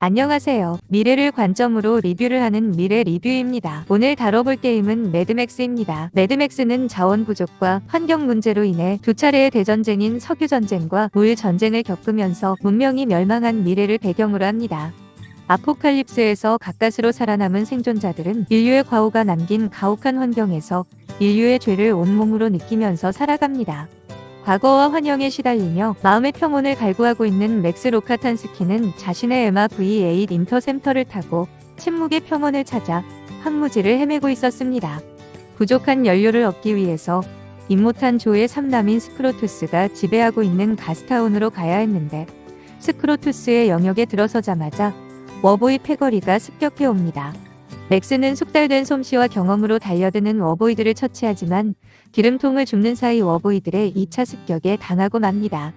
안녕하세요. 미래를 관점으로 리뷰를 하는 미래 리뷰입니다. 오늘 다뤄볼 게임은 매드맥스입니다. 매드맥스는 자원 부족과 환경 문제로 인해 두 차례의 대전쟁인 석유전쟁과 물전쟁을 겪으면서 문명이 멸망한 미래를 배경으로 합니다. 아포칼립스에서 가까스로 살아남은 생존자들은 인류의 과오가 남긴 가혹한 환경에서 인류의 죄를 온몸으로 느끼면서 살아갑니다. 과거와 환영에 시달리며 마음의 평온을 갈구하고 있는 맥스 로카탄스키는 자신의 에마 V8 인터셉터를 타고 침묵의 평온을 찾아 황무지를 헤매고 있었습니다. 부족한 연료를 얻기 위해서 임모탄 조의 삼남인 스크로투스가 지배하고 있는 가스타운으로 가야 했는데 스크로투스의 영역에 들어서자마자 워보이 패거리가 습격해 옵니다. 맥스는 숙달된 솜씨와 경험으로 달려드는 워보이들을 처치하지만 기름통을 줍는 사이 워보이들의 2차 습격에 당하고 맙니다.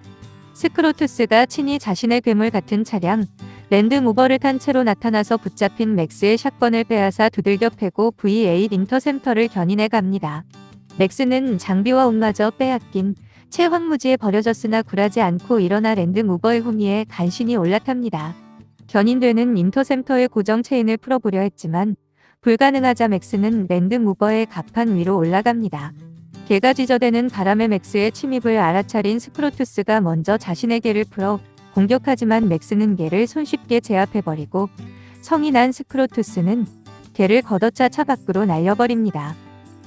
스크로투스가 친히 자신의 괴물 같은 차량 랜드무버를 탄 채로 나타나서 붙잡힌 맥스의 샷건을 빼앗아 두들겨 패고 V8 인터셉터를 견인해 갑니다. 맥스는 장비와 옷마저 빼앗긴 채 황무지에 버려졌으나 굴하지 않고 일어나 랜드무버의 후미에 간신히 올라탑니다. 견인되는 인터셉터의 고정 체인을 풀어보려 했지만 불가능하자 맥스는 랜드무버의 갑판 위로 올라갑니다. 개가 짖어대는 바람에 맥스의 침입을 알아차린 스크로투스가 먼저 자신의 개를 풀어 공격하지만 맥스는 개를 손쉽게 제압해버리고 성이 난 스크로투스는 개를 걷어차 차 밖으로 날려버립니다.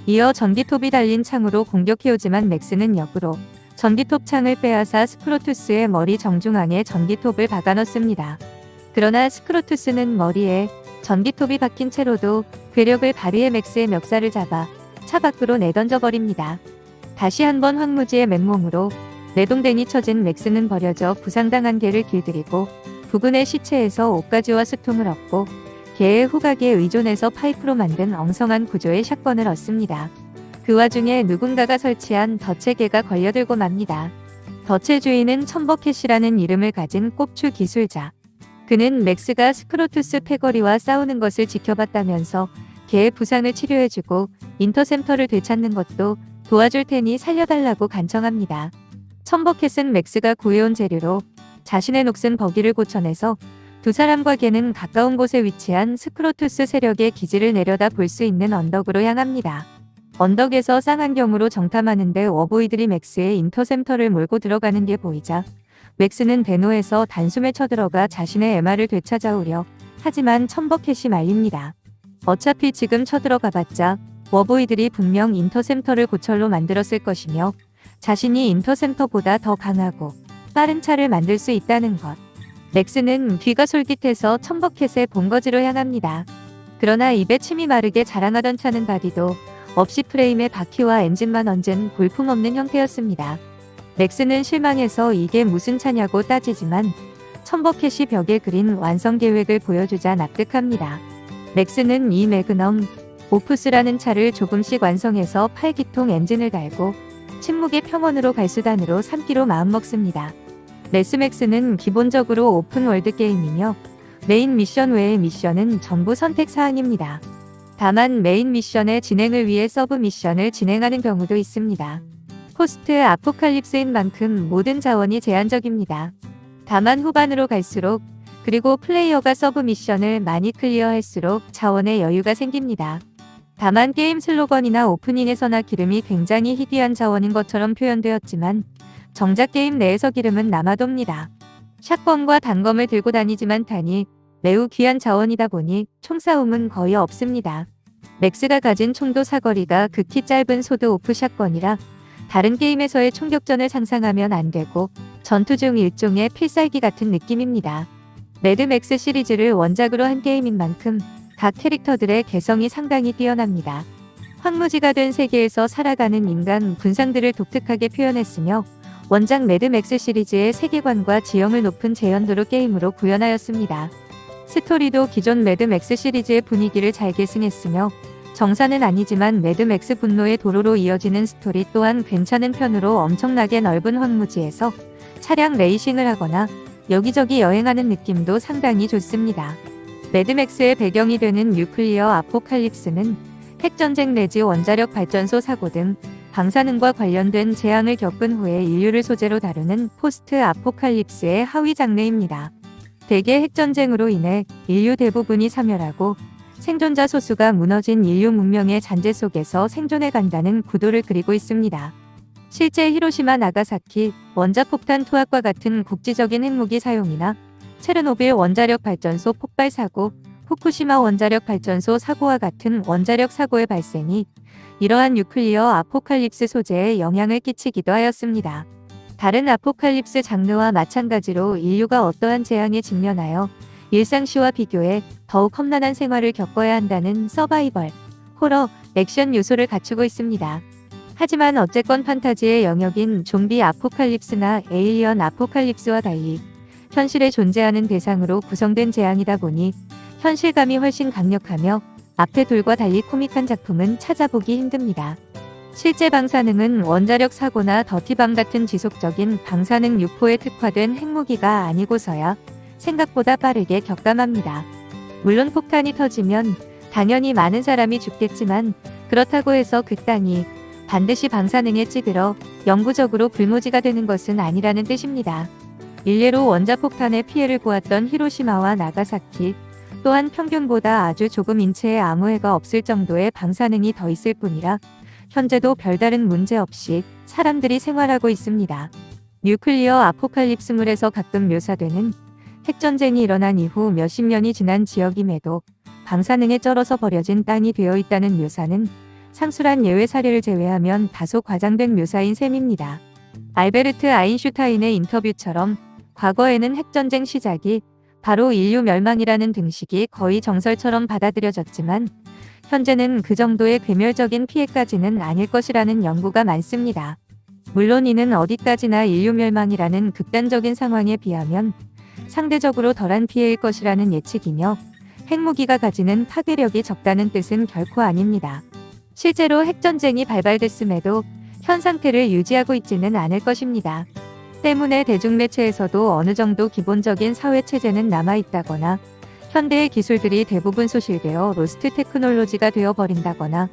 이어 전기톱이 달린 창으로 공격해오지만 맥스는 역으로 전기톱 창을 빼앗아 스크로투스의 머리 정중앙에 전기톱을 박아넣습니다. 그러나 스크로투스는 머리에 전기톱이 박힌 채로도 괴력을 발휘해 맥스의 멱살을 잡아 차 밖으로 내던져버립니다. 다시 한번 황무지의 맨몸으로 내동댕이 쳐진 맥스는 버려져 부상당한 개를 길들이고 부근의 시체에서 옷가지와 수통을 얻고 개의 후각에 의존해서 파이프로 만든 엉성한 구조의 샷건을 얻습니다. 그 와중에 누군가가 설치한 덫에 개가 걸려들고 맙니다. 덫의 주인은 첨버캣이라는 이름을 가진 꼽추 기술자. 그는 맥스가 스크로투스 패거리와 싸우는 것을 지켜봤다면서 개의 부상을 치료해주고 인터셉터를 되찾는 것도 도와줄 테니 살려달라고 간청합니다. 첨버캣은 맥스가 구해온 재료로 자신의 녹슨 버기를 고쳐내서 두 사람과 개는 가까운 곳에 위치한 스크로투스 세력의 기지를 내려다 볼 수 있는 언덕으로 향합니다. 언덕에서 쌍안경으로 정탐하는데 워보이들이 맥스의 인터셉터를 몰고 들어가는 게 보이자 맥스는 대노에서 단숨에 쳐들어가 자신의 에마를 되찾아오려 하지만 첨버캣이 말립니다. 어차피 지금 쳐들어가봤자 워보이들이 분명 인터셉터를 고철로 만들었을 것이며 자신이 인터셉터보다 더 강하고 빠른 차를 만들 수 있다는 것. 맥스는 뒤가 솔깃해서 첨버캣의 본거지로 향합니다. 그러나 입에 침이 마르게 자랑하던 차는 바디도 없이 프레임에 바퀴와 엔진만 얹은 볼품없는 형태였습니다. 맥스는 실망해서 이게 무슨 차냐고 따지지만 첨버캣이 벽에 그린 완성 계획을 보여주자 납득합니다. 맥스는 이 매그넘 오프스라는 차를 조금씩 완성해서 8기통 엔진을 달고 침묵의 평원으로 갈 수단으로 삼기로 마음먹습니다. 매스맥스는 기본적으로 오픈월드 게임이며 메인 미션 외의 미션은 전부 선택사항입니다. 다만 메인 미션의 진행을 위해 서브 미션을 진행하는 경우도 있습니다. 포스트 아포칼립스인 만큼 모든 자원이 제한적입니다. 다만 후반으로 갈수록 그리고 플레이어가 서브 미션을 많이 클리어할수록 자원의 여유가 생깁니다. 다만 게임 슬로건이나 오프닝에서나 기름이 굉장히 희귀한 자원인 것처럼 표현되었지만 정작 게임 내에서 기름은 남아돕니다. 샷건과 단검을 들고 다니지만 탄이 매우 귀한 자원이다 보니 총싸움은 거의 없습니다. 맥스가 가진 총도 사거리가 극히 짧은 소드 오프 샷건이라 다른 게임에서의 총격전을 상상하면 안 되고 전투 중 일종의 필살기 같은 느낌입니다. 매드맥스 시리즈를 원작으로 한 게임인 만큼 각 캐릭터들의 개성이 상당히 뛰어납니다. 황무지가 된 세계에서 살아가는 인간 군상들을 독특하게 표현했으며 원작 매드맥스 시리즈의 세계관과 지형을 높은 재현도로 게임으로 구현하였습니다. 스토리도 기존 매드맥스 시리즈의 분위기를 잘 계승했으며 정사는 아니지만 매드맥스 분노의 도로로 이어지는 스토리 또한 괜찮은 편으로 엄청나게 넓은 황무지에서 차량 레이싱을 하거나 여기저기 여행하는 느낌도 상당히 좋습니다. 매드맥스의 배경이 되는 뉴클리어 아포칼립스는 핵전쟁 내지 원자력 발전소 사고 등 방사능과 관련된 재앙을 겪은 후에 인류를 소재로 다루는 포스트 아포칼립스의 하위 장르입니다. 대개 핵전쟁으로 인해 인류 대부분이 사멸하고 생존자 소수가 무너진 인류 문명의 잔재 속에서 생존해 간다는 구도를 그리고 있습니다. 실제 히로시마 나가사키 원자폭탄 투하과 같은 국지적인 핵무기 사용이나 체르노빌 원자력 발전소 폭발 사고, 후쿠시마 원자력 발전소 사고와 같은 원자력 사고의 발생이 이러한 뉴클리어 아포칼립스 소재에 영향을 끼치기도 하였습니다. 다른 아포칼립스 장르와 마찬가지로 인류가 어떠한 재앙에 직면하여 일상시와 비교해 더욱 험난한 생활을 겪어야 한다는 서바이벌, 호러, 액션 요소를 갖추고 있습니다. 하지만 어쨌건 판타지의 영역인 좀비 아포칼립스나 에일리언 아포칼립스와 달리 현실에 존재하는 대상으로 구성된 재앙이다 보니 현실감이 훨씬 강력하며 앞의 둘과 달리 코믹한 작품은 찾아보기 힘듭니다. 실제 방사능은 원자력 사고나 더티밤 같은 지속적인 방사능 유포에 특화된 핵무기가 아니고서야 생각보다 빠르게 격감합니다. 물론 폭탄이 터지면 당연히 많은 사람이 죽겠지만 그렇다고 해서 그 땅이 반드시 방사능에 찌들어 영구적으로 불모지가 되는 것은 아니라는 뜻입니다. 일례로 원자폭탄의 피해를 보았던 히로시마와 나가사키 또한 평균보다 아주 조금 인체에 아무 해가 없을 정도의 방사능이 더 있을 뿐이라 현재도 별다른 문제 없이 사람들이 생활하고 있습니다. 뉴클리어 아포칼립스물에서 가끔 묘사되는 핵전쟁이 일어난 이후 몇십 년이 지난 지역임에도 방사능에 쩔어서 버려진 땅이 되어 있다는 묘사는 상술한 예외 사례를 제외하면 다소 과장된 묘사인 셈입니다. 알베르트 아인슈타인의 인터뷰처럼 과거에는 핵전쟁 시작이 바로 인류 멸망이라는 등식이 거의 정설처럼 받아들여졌지만 현재는 그 정도의 괴멸적인 피해까지는 아닐 것이라는 연구가 많습니다. 물론 이는 어디까지나 인류 멸망이라는 극단적인 상황에 비하면 상대적으로 덜한 피해일 것이라는 예측이며 핵무기가 가지는 파괴력이 적다는 뜻은 결코 아닙니다. 실제로 핵전쟁이 발발됐음에도 현 상태를 유지하고 있지는 않을 것입니다. 때문에 대중매체에서도 어느 정도 기본적인 사회체제는 남아있다거나 현대의 기술들이 대부분 소실되어 로스트 테크놀로지가 되어버린다거나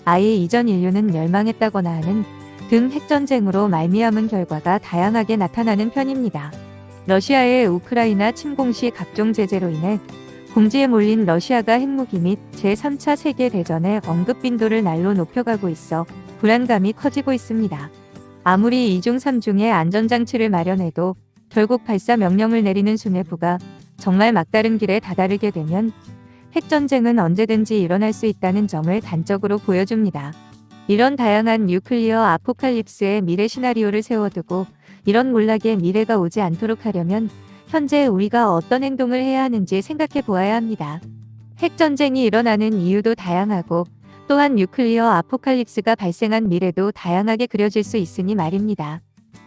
아예 이전 인류는 멸망했다거나 하는 등 핵전쟁으로 말미암은 결과가 다양하게 나타나는 편입니다. 러시아의 우크라이나 침공 시 각종 제재로 인해 궁지에 몰린 러시아가 핵무기 및 제3차 세계대전의 언급 빈도를 날로 높여가고 있어 불안감이 커지고 있습니다. 아무리 2중 3중의 안전장치를 마련해도 결국 발사 명령을 내리는 수뇌부가 정말 막다른 길에 다다르게 되면 핵전쟁은 언제든지 일어날 수 있다는 점을 단적으로 보여줍니다. 이런 다양한 뉴클리어 아포칼립스의 미래 시나리오를 세워두고 이런 몰락의 미래가 오지 않도록 하려면 현재 우리가 어떤 행동을 해야 하는지 생각해 보아야 합니다. 핵전쟁이 일어나는 이유도 다양하고 또한 뉴클리어 아포칼립스가 발생한 미래도 다양하게 그려질 수 있으니 말입니다.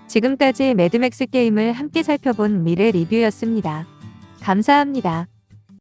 지금까지 매드맥스 게임을 함께 살펴본 미래 리뷰였습니다. 감사합니다.